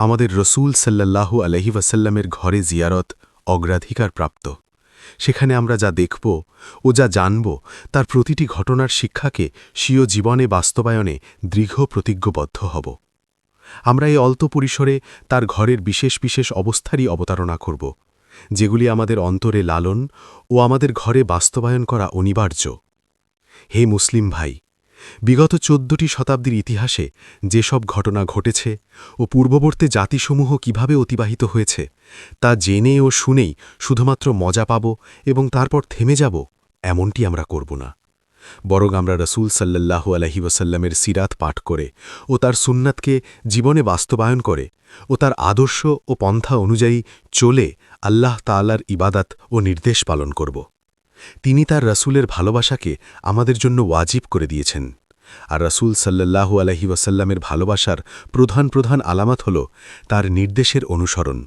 আমাদের রসূল সাল্লাল্লাহু আলাইহি ওয়াসাল্লামের ঘরে জিয়ারত অগ্রাধিকার প্রাপ্ত। সেখানে আমরা যা দেখব ও যা জানব তার প্রতিটি ঘটনার শিক্ষাকে স্বীয় জীবনে বাস্তবায়নে দৃঢ় প্রতিজ্ঞবদ্ধ হব। আমরা এই অল্প পরিসরে তার ঘরের বিশেষ বিশেষ অবস্থারই অবতারণা করব, যেগুলি আমাদের অন্তরে লালন ও আমাদের ঘরে বাস্তবায়ন করা অনিবার্য। হে মুসলিম ভাই, বিগত ১৪টি শতাব্দীর ইতিহাসে যেসব ঘটনা ঘটেছে ও পূর্ববর্তী জাতিসমূহ কিভাবে অতিবাহিত হয়েছে তা জেনে ও শুনেই শুধুমাত্র মজা পাব এবং তারপর থেমে যাব, এমনটি আমরা করব না। বরং আমরা রসূল সাল্লাল্লাহু আলাইহি ওয়াসাল্লামের সিরাত পাঠ করে ও তার সুন্নাতকে জীবনে বাস্তবায়ন করে ও তার আদর্শ ও পন্থা অনুযায়ী চলে আল্লাহ তাআলার ইবাদত ও নির্দেশ পালন করব। তিনি তার রসূলের ভালোবাসাকে আমাদের জন্য ওয়াজিব করে দিয়েছেন। আর রসূল সাল্লাল্লাহু আলাইহি ওয়াসাল্লামের ভালোবাসার প্রধান প্রধান আলামত হল তার নির্দেশের অনুসরণ।